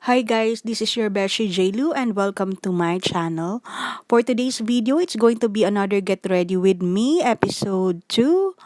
Hi guys, this is your Beshie Jlu and welcome to my channel. For today's video, it's going to be another Get Ready With Me episode 2.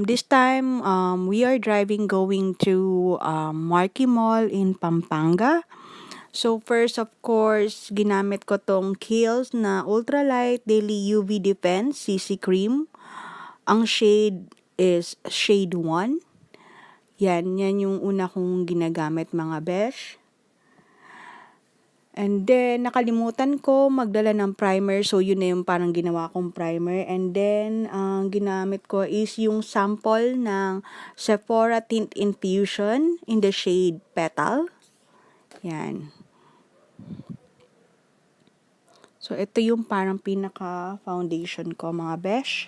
This time, we are driving going to Marquee Mall in Pampanga. So first, of course, ginamit ko tong Kiehl na Ultralight Daily UV Defense CC Cream. Ang shade is shade 1. Yan yung una kong ginagamit mga besh. And then, nakalimutan ko magdala ng primer. So, yun na yung parang ginawa kong primer. And then, ang ginamit ko is yung sample ng Sephora Tint Infusion in the shade Petal. Yan. So, ito yung parang pinaka-foundation ko, mga besh.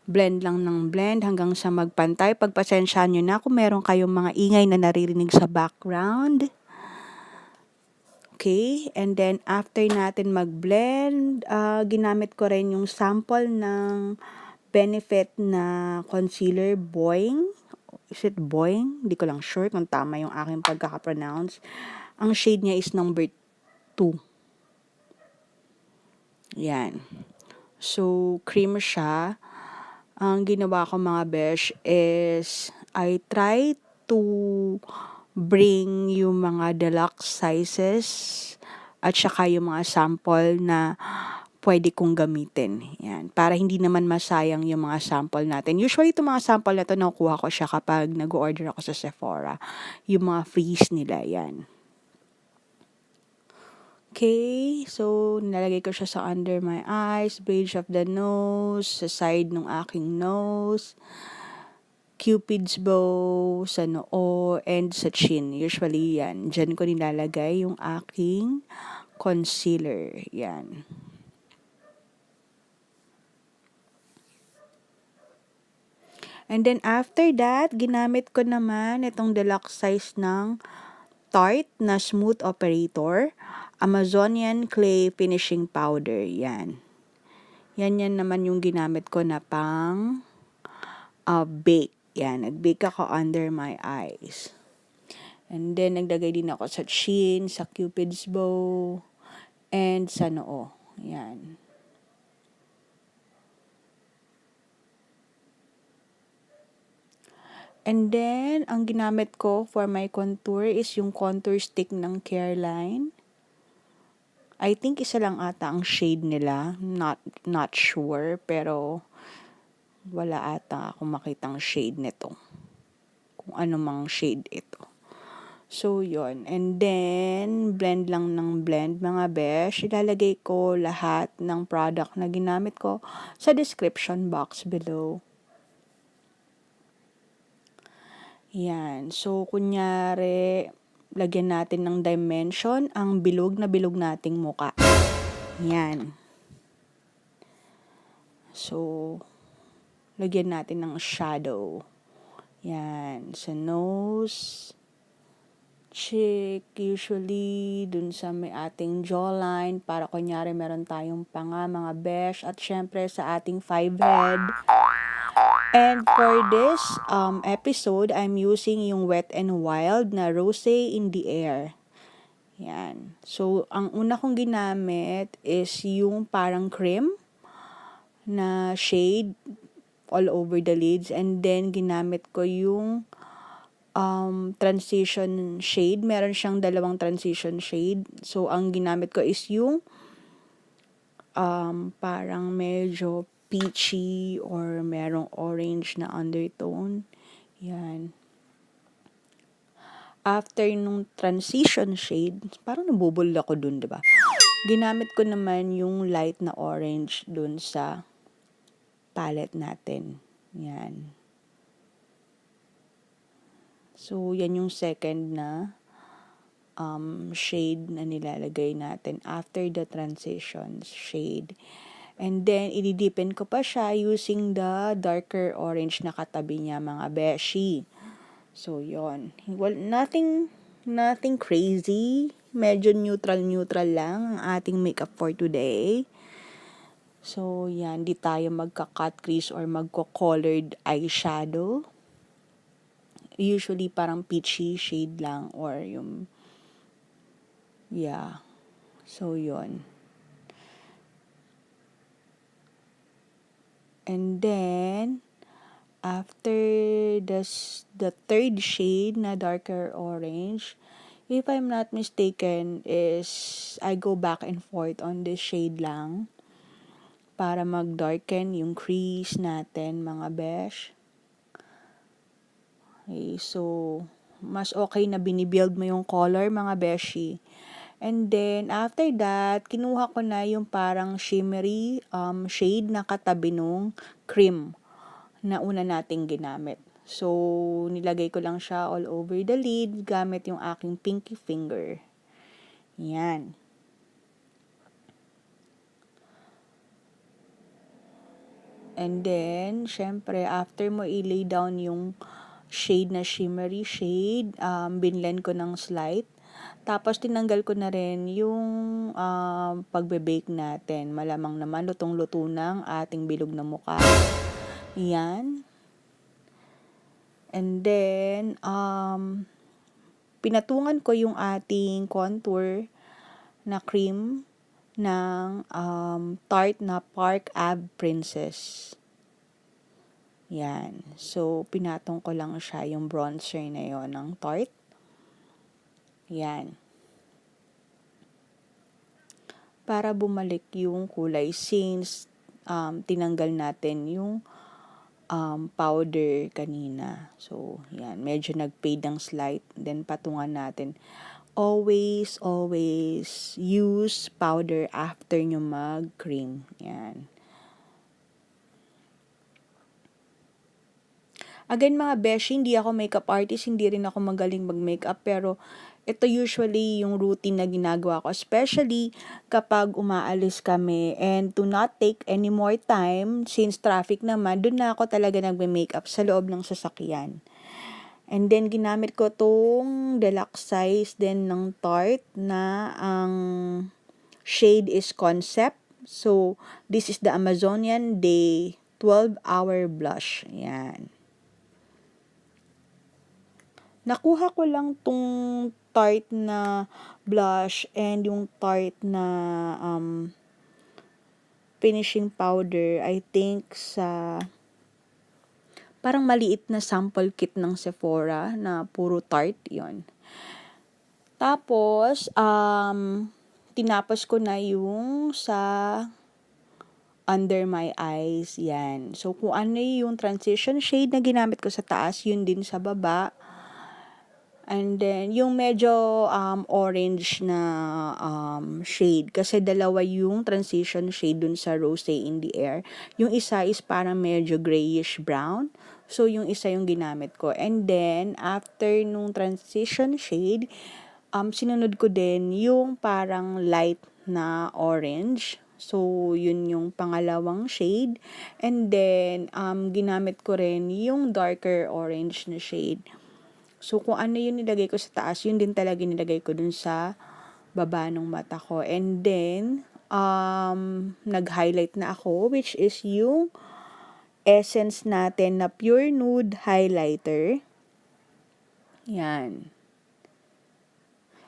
Blend lang ng blend hanggang sa magpantay. Pagpasensyahan nyo na kung meron kayong mga ingay na naririnig sa background. Okay, and then after natin mag-blend, ginamit ko rin yung sample ng Benefit na concealer Boiing. Is it Boiing? Hindi ko lang sure kung tama yung aking pagkaka-pronounce. Ang shade niya is number 2. Yan. So, cream siya. Ang ginawa ko mga besh is I try to bring yung mga deluxe sizes at saka yung mga sample na pwede kong gamitin. Yan. Para hindi naman masayang yung mga sample natin. Usually, itong mga sample na ito, nakukuha ko siya kapag nag-order ako sa Sephora. Yung mga freeze nila. Yan. Okay. So, nalagay ko siya sa under my eyes, bridge of the nose, sa side ng aking nose, Cupid's bow, sa noo, and sa chin. Usually, yan. Diyan ko nilalagay yung aking concealer. Yan. And then, after that, ginamit ko naman itong deluxe size ng Tarte na Smooth Operator. Amazonian Clay Finishing Powder. Yan. Yan naman yung ginamit ko na pang bake. Yan, nag-bake ako under my eyes. And then, nagdagay din ako sa chin, sa Cupid's bow, and sa noo. Yan. And then, ang ginamit ko for my contour is yung contour stick ng Careline. I think isa lang ata ang shade nila. Not sure, pero wala ata akong makitang shade nito. Kung ano mang shade ito. So, yon. And then, blend lang ng blend, mga besh. Ilalagay ko lahat ng product na ginamit ko sa description box below. Yan. So, kunyari, lagyan natin ng dimension ang bilog na bilog nating muka. Yan. So, lagyan natin ng shadow. Yan. Sa nose, cheek, usually, dun sa may ating jawline, para kunyari meron tayong panga, mga besh, at syempre sa ating 5 head. And for this episode, I'm using yung Wet n Wild na Rosé in the Air. Yan. So, ang una kong ginamit is yung parang cream na shade all over the lids. And then, ginamit ko yung transition shade. Meron siyang dalawang transition shade. So, ang ginamit ko is yung parang medyo peachy or merong orange na undertone. Yan. After nung transition shade, parang nabubul ako dun, diba? Ginamit ko naman yung light na orange dun sa palette natin. Yan. So, yan yung second na shade na nilalagay natin after the transition shade. And then, ididipin ko pa siya using the darker orange na katabi niya, mga Beshie. So, yon. Well, nothing crazy. Medyo neutral lang ang ating makeup for today. So, yan. Di tayo magka-cut crease or magko-colored eyeshadow. Usually parang peachy shade lang or yung, yeah. So, yun. And then, after the third shade na darker orange, if I'm not mistaken, is I go back and forth on this shade lang para mag-darken yung crease natin, mga besh. Okay, so, mas okay na binibuild mo yung color, mga beshi. And then, after that, kinuha ko na yung parang shimmery shade na katabi nung cream na una nating ginamit. So, nilagay ko lang siya all over the lid gamit yung aking pinky finger. Yan. And then, syempre, after mo i-lay down yung shade na shimmery shade, binlend ko ng slight. Tapos, tinanggal ko na rin yung pagbe-bake natin. Malamang naman, lutong-luto ng ating bilog na mukha. Yan. And then, pinatungan ko yung ating contour na cream ng Tarte na Park Ave Princess. Yan. So, pinatong ko lang siya, yung bronzer na yon ng Tarte. Yan. Para bumalik yung kulay since tinanggal natin yung powder kanina. So, yan. Medyo nag-fade ng slight. Then, patungan natin. Always use powder after nyo mag-cream. Yan. Again, mga beshi, hindi ako makeup artist. Hindi rin ako magaling mag-makeup. Pero, ito usually yung routine na ginagawa ko, especially kapag umaalis kami, and to not take any more time, since traffic naman, dun na ako talaga nagme-makeup sa loob ng sasakyan. And then, ginamit ko tong deluxe size din ng Tarte na ang shade is Concept. So, this is the Amazonian Day 12-hour blush. Yan. Nakuha ko lang tong Tarte na blush and yung Tarte na finishing powder, I think sa parang maliit na sample kit ng Sephora na puro Tarte yon. Tapos, tinapos ko na yung sa under my eyes, yan. So, kung ano yung transition shade na ginamit ko sa taas, yun din sa baba. And then, yung medyo orange na shade. Kasi dalawa yung transition shade dun sa Rosette in the Air. Yung isa is parang medyo grayish brown. So, yung isa yung ginamit ko. And then, after nung transition shade, sinunod ko din yung parang light na orange. So, yun yung pangalawang shade. And then, ginamit ko rin yung darker orange na shade. So, kung ano yung nilagay ko sa taas, yun din talaga nilagay ko dun sa baba ng mata ko. And then, nag-highlight na ako, which is yung essence natin na Pure Nude highlighter. Yan.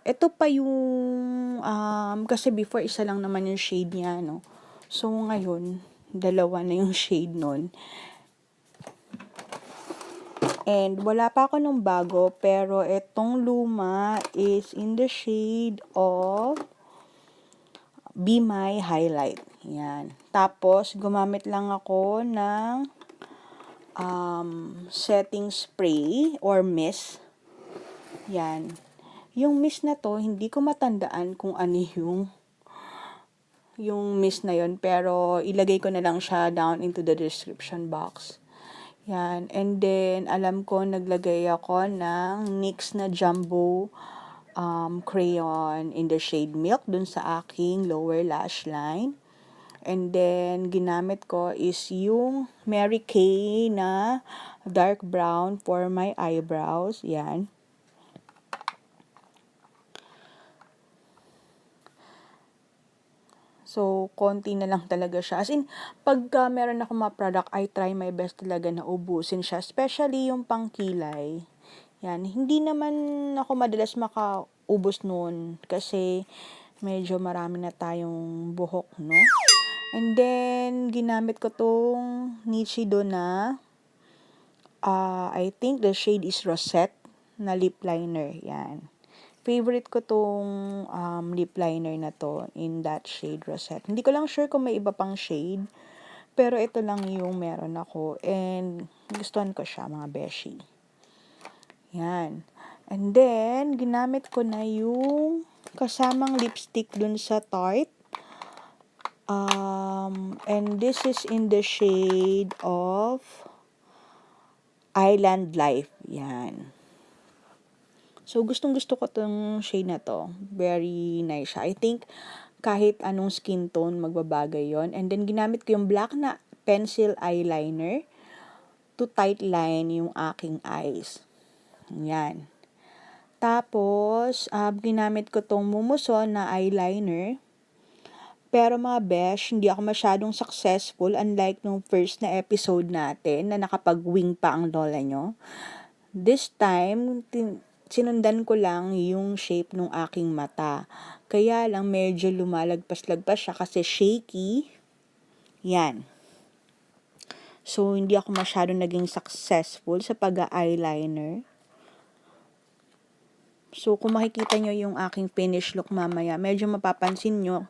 Ito pa yung, kasi before isa lang naman yung shade niya, no? So, ngayon, dalawa na yung shade nun. And wala pa ako nung bago, pero itong luma is in the shade of Be My Highlight. Yan. Tapos, gumamit lang ako ng setting spray or mist. Yan. Yung mist na to, hindi ko matandaan kung ano yung mist na yon, pero ilagay ko na lang siya down into the description box. Yan. And then, alam ko, naglagay ako ng NYX na jumbo crayon in the shade Milk dun sa aking lower lash line. And then, ginamit ko is yung Mary Kay na dark brown for my eyebrows. Yan. So, konti na lang talaga siya. As in, pagka meron ako mga product, I try my best talaga na ubusin siya. Especially yung pangkilay. Yan, hindi naman ako madalas makaubos nun kasi medyo marami na tayong buhok, no? And then, ginamit ko tong Nichido na, I think the shade is Rosette na lip liner. Yan. Favorite ko tong lip liner na to in that shade Rosette. Hindi ko lang sure kung may iba pang shade, pero ito lang yung meron ako and gustuhan ko siya, mga Beshie. Yan. And then, ginamit ko na yung kasamang lipstick dun sa Tarte. And this is in the shade of Island Life. Yan. So, gustong-gusto ko tong shade na to. Very nice siya. I think, kahit anong skin tone, magbabagay yon. And then, ginamit ko yung black na pencil eyeliner to tight line yung aking eyes. Yan. Tapos, ginamit ko tong Mumuso na eyeliner. Pero mga besh, hindi ako masyadong successful unlike nung first na episode natin na nakapag-wing pa ang lola nyo. This time, sinundan ko lang yung shape ng aking mata. Kaya lang medyo lumalagpas-lagpas siya kasi shaky. Yan. So, hindi ako masyadong naging successful sa pag-eyeliner. So, kung makikita nyo yung aking finish look mamaya, medyo mapapansin nyo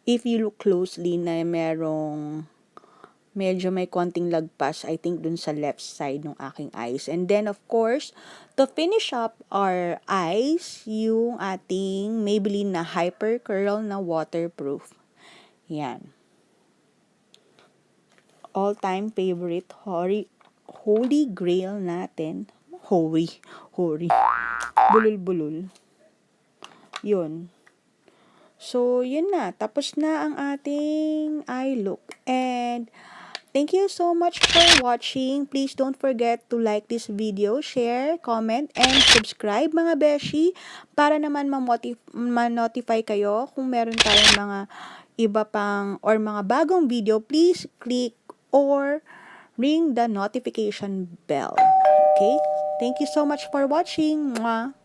if you look closely na medyo may konting lagpas, I think, dun sa left side ng aking eyes. And then, of course, to finish up our eyes, yung ating Maybelline na hypercurl na waterproof. Yan. All-time favorite, holy grail natin. Holy. Bulul-bulul. Yun. So, yun na. Tapos na ang ating eye look. And, thank you so much for watching. Please don't forget to like this video, share, comment, and subscribe, mga Beshie, para naman ma-notify kayo kung meron tayong mga iba pang or mga bagong video. Please click or ring the notification bell. Okay? Thank you so much for watching. Mwah!